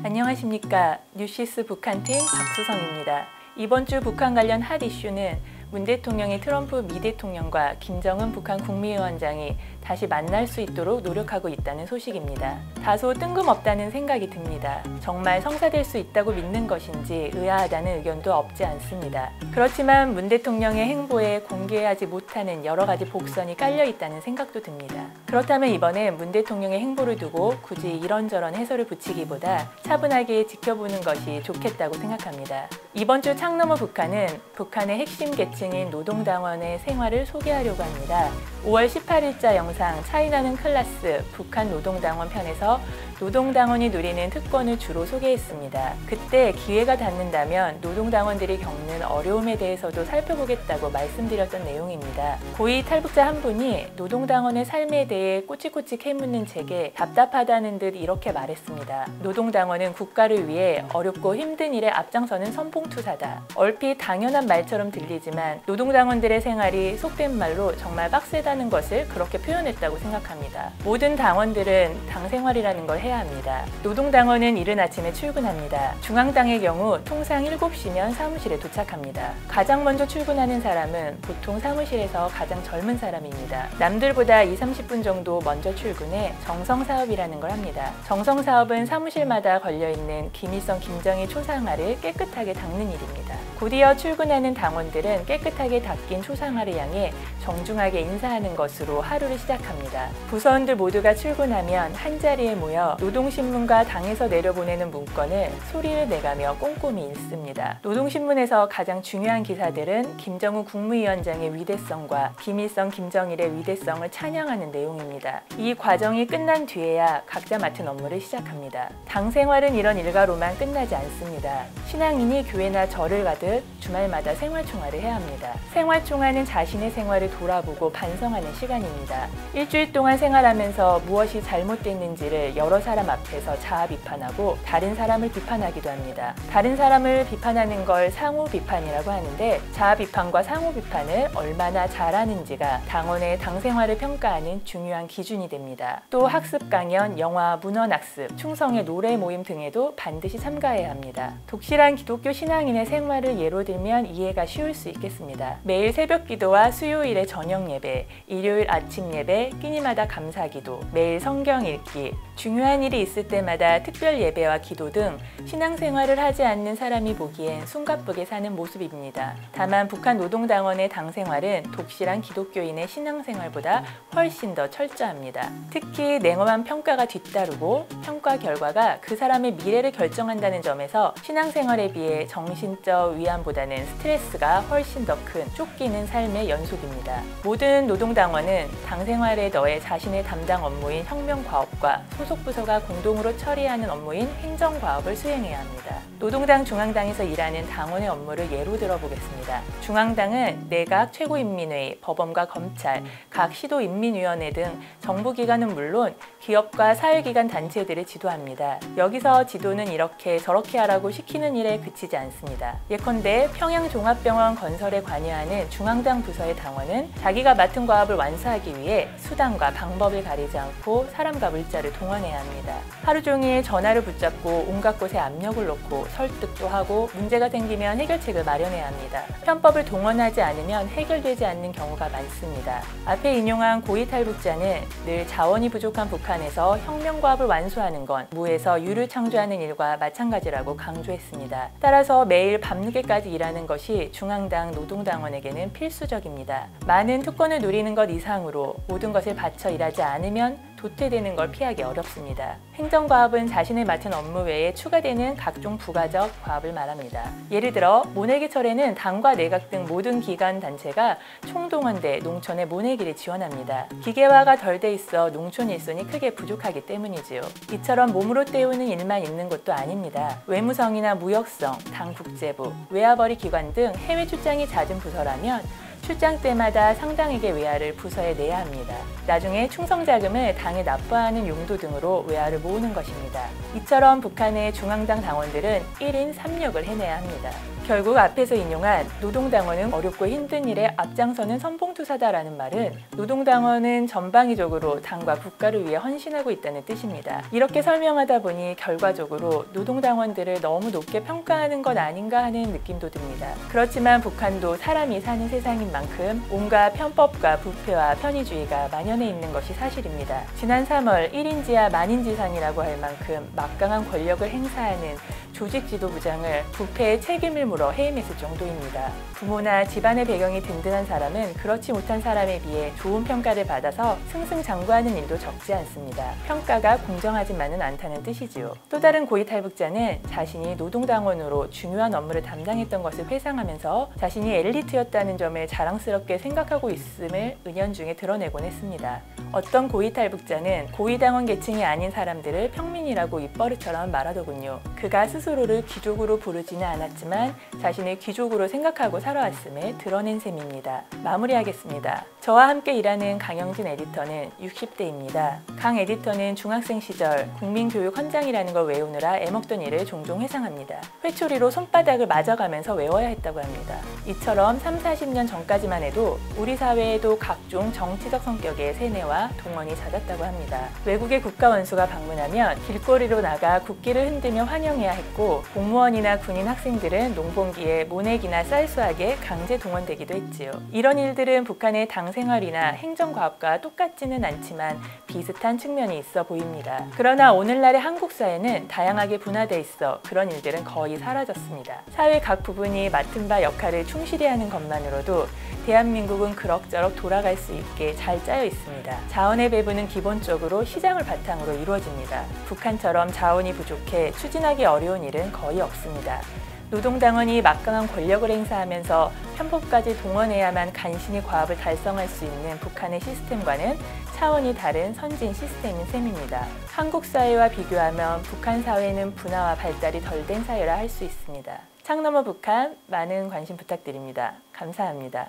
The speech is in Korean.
안녕하십니까. 뉴시스 북한팀 박수성입니다. 이번 주 북한 관련 핫 이슈는 문 대통령이 트럼프 미 대통령과 김정은 북한 국무위원장이 다시 만날 수 있도록 노력하고 있다는 소식입니다. 다소 뜬금없다는 생각이 듭니다. 정말 성사될 수 있다고 믿는 것인지 의아하다는 의견도 없지 않습니다. 그렇지만 문 대통령의 행보에 공개하지 못하는 여러 가지 복선이 깔려 있다는 생각도 듭니다. 그렇다면 이번에 문 대통령의 행보를 두고 굳이 이런저런 해설을 붙이기보다 차분하게 지켜보는 것이 좋겠다고 생각합니다. 이번 주 창너머 북한은 북한의 핵심 계층인 노동당원의 생활을 소개하려고 합니다. 5월 18일자 영상 차이나는 클라스 북한 노동당원 편에서 노동당원이 누리는 특권을 주로 소개했습니다. 그때 기회가 닿는다면 노동당원들이 겪는 어려움에 대해서도 살펴보겠다고 말씀드렸던 내용입니다. 고위 탈북자 한 분이 노동당원의 삶에 대해 꼬치꼬치 캐묻는 제게 답답하다는 듯 이렇게 말했습니다. 노동당원은 국가를 위해 어렵고 힘든 일에 앞장서는 선봉투사다. 얼핏 당연한 말처럼 들리지만 노동당원들의 생활이 속된 말로 정말 빡세다는 것을 그렇게 표현했다고 생각합니다. 모든 당원들은 당 생활이라는 걸 해야 합니다. 노동당원은 이른 아침에 출근합니다. 중앙당의 경우 통상 7시면 사무실에 도착합니다. 가장 먼저 출근하는 사람은 보통 사무실에서 가장 젊은 사람입니다. 남들보다 20-30분 정도 먼저 출근해 정성사업이라는 걸 합니다. 정성사업은 사무실마다 걸려있는 김일성, 김정일 초상화를 깨끗하게 닦는 일입니다. 곧이어 출근하는 당원들은 깨끗하게 닦인 초상화를 향해 정중하게 인사하는 것으로 하루를 시작합니다. 부서원들 모두가 출근하면 한자리에 모여 노동신문과 당에서 내려보내는 문건을 소리를 내가며 꼼꼼히 읽습니다. 노동신문에서 가장 중요한 기사들은 김정은 국무위원장의 위대성과 김일성, 김정일의 위대성을 찬양하는 내용입니다. 이 과정이 끝난 뒤에야 각자 맡은 업무를 시작합니다. 당 생활은 이런 일과로만 끝나지 않습니다. 신앙인이 교회나 절을 가듯 주말마다 생활총화를 해야 합니다. 생활총화는 자신의 생활을 돌아보고 반성하는 시간입니다. 일주일 동안 생활하면서 무엇이 잘못됐는지를 여러 사람 앞에서 자아 비판하고 다른 사람을 비판하기도 합니다. 다른 사람을 비판하는 걸 상호 비판이라고 하는데 자아 비판과 상호 비판을 얼마나 잘하는지가 당원의 당 생활을 평가하는 중요한 기준이 됩니다. 또 학습 강연, 영화, 문헌학습, 충성의 노래 모임 등에도 반드시 참가해야 합니다. 독실한 기독교 신앙인의 생활을 예로 들면 이해가 쉬울 수 있겠습니다. 매일 새벽 기도와 수요일의 저녁 예배, 일요일 아침 예배, 끼니마다 감사기도, 매일 성경 읽기, 중요한 일이 있을 때마다 특별 예배와 기도 등 신앙생활을 하지 않는 사람이 보기엔 숨가쁘게 사는 모습입니다. 다만 북한 노동당원의 당생활은 독실한 기독교인의 신앙생활보다 훨씬 더 철저합니다. 특히 냉엄한 평가가 뒤따르고 평가 결과가 그 사람의 미래를 결정한다는 점에서 신앙생활에 비해 정신적 위안보다는 스트레스가 훨씬 더 큰 쫓기는 삶의 연속입니다. 모든 노동당원은 당생활에 더해 자신의 담당 업무인 혁명과업과 소속 부서가 공동으로 처리하는 업무인 행정과업을 수행해야 합니다. 노동당 중앙당에서 일하는 당원의 업무를 예로 들어보겠습니다. 중앙당은 내각, 최고인민회의, 법원과 검찰, 각 시도인민위원회 등 정부기관은 물론 기업과 사회기관 단체들을 지도합니다. 여기서 지도는 이렇게 저렇게 하라고 시키는 일에 그치지 않습니다. 예컨대 평양종합병원 건설에 관여하는 중앙당 부서의 당원은 자기가 맡은 과업을 완수하기 위해 수단과 방법을 가리지 않고 사람과 물자를 동원해야 합니다. 하루 종일 전화를 붙잡고 온갖 곳에 압력을 놓고 설득도 하고 문제가 생기면 해결책을 마련해야 합니다. 편법을 동원하지 않으면 해결되지 않는 경우가 많습니다. 앞에 인용한 고위 탈북자는 늘 자원이 부족한 북한에서 혁명과업을 완수하는 건 무에서 유를 창조하는 일과 마찬가지라고 강조했습니다. 따라서 매일 밤늦게까지 일하는 것이 중앙당 노동당원에게는 필수적입니다. 많은 특권을 누리는 것 이상으로 모든 것을 바쳐 일하지 않으면 도태되는 걸 피하기 어렵습니다. 행정과업은 자신을 맡은 업무 외에 추가되는 각종 부가적 과업을 말합니다. 예를 들어 모내기철에는 당과 내각 등 모든 기관 단체가 총동원돼 농촌의 모내기를 지원합니다. 기계화가 덜 돼 있어 농촌 일손이 크게 부족하기 때문이지요. 이처럼 몸으로 때우는 일만 있는 것도 아닙니다. 외무성이나 무역성, 당 국제부, 외화벌이 기관 등 해외 출장이 잦은 부서라면 출장 때마다 상당액의 외화를 부서에 내야 합니다. 나중에 충성자금을 당에 납부하는 용도 등으로 외화를 모으는 것입니다. 이처럼 북한의 중앙당 당원들은 1인 3역을 해내야 합니다. 결국 앞에서 인용한 노동당원은 어렵고 힘든 일에 앞장서는 선봉투사다라는 말은 노동당원은 전방위적으로 당과 국가를 위해 헌신하고 있다는 뜻입니다. 이렇게 설명하다 보니 결과적으로 노동당원들을 너무 높게 평가하는 것 아닌가 하는 느낌도 듭니다. 그렇지만 북한도 사람이 사는 세상인 만큼 온갖 편법과 부패와 편의주의가 만연해 있는 것이 사실입니다. 지난 3월 1인지하 만인지상이라고 할 만큼 막강한 권력을 행사하는 조직 지도부장을 부패의 책임을 물어 해임했을 정도입니다. 부모나 집안의 배경이 든든한 사람은 그렇지 못한 사람에 비해 좋은 평가를 받아서 승승장구하는 일도 적지 않습니다. 평가가 공정하지만은 않다는 뜻이지요. 또 다른 고위탈북자는 자신이 노동당원으로 중요한 업무를 담당했던 것을 회상하면서 자신이 엘리트였다는 점을 자랑스럽게 생각하고 있음을 은연중에 드러내곤 했습니다. 어떤 고위탈북자는 고위당원 계층이 아닌 사람들을 평민이라고 입버릇처럼 말하더군요. 그가 스스로를 귀족으로 부르지는 않았지만 자신을 귀족으로 생각하고 살아왔음을 드러낸 셈입니다. 마무리하겠습니다. 저와 함께 일하는 강영진 에디터는 60대입니다. 강 에디터는 중학생 시절 국민교육헌장이라는 걸 외우느라 애먹던 일을 종종 회상합니다. 회초리로 손바닥을 맞아가면서 외워야 했다고 합니다. 이처럼 30-40년 전까지만 해도 우리 사회에도 각종 정치적 성격의 세뇌와 동원이 잦았다고 합니다. 외국의 국가원수가 방문하면 길거리로 나가 국기를 흔들며 환영해야 했고 공무원이나 군인 학생들은 농번기에 모내기나 쌀수학에 강제 동원되기도 했지요. 이런 일들은 북한의 당 생활이나 행정과업과 똑같지는 않지만 비슷한 측면이 있어 보입니다. 그러나 오늘날의 한국 사회는 다양하게 분화돼 있어 그런 일들은 거의 사라졌습니다. 사회 각 부분이 맡은 바 역할을 충실히 하는 것만으로도 대한민국은 그럭저럭 돌아갈 수 있게 잘 짜여 있습니다. 자원의 배분은 기본적으로 시장을 바탕으로 이루어집니다. 북한처럼 자원이 부족해 추진하기 어려운 일은 거의 없습니다. 노동당원이 막강한 권력을 행사하면서 편법까지 동원해야만 간신히 과업을 달성할 수 있는 북한의 시스템과는 차원이 다른 선진 시스템인 셈입니다. 한국 사회와 비교하면 북한 사회는 분화와 발달이 덜 된 사회라 할 수 있습니다. 창 너머 북한 많은 관심 부탁드립니다. 감사합니다.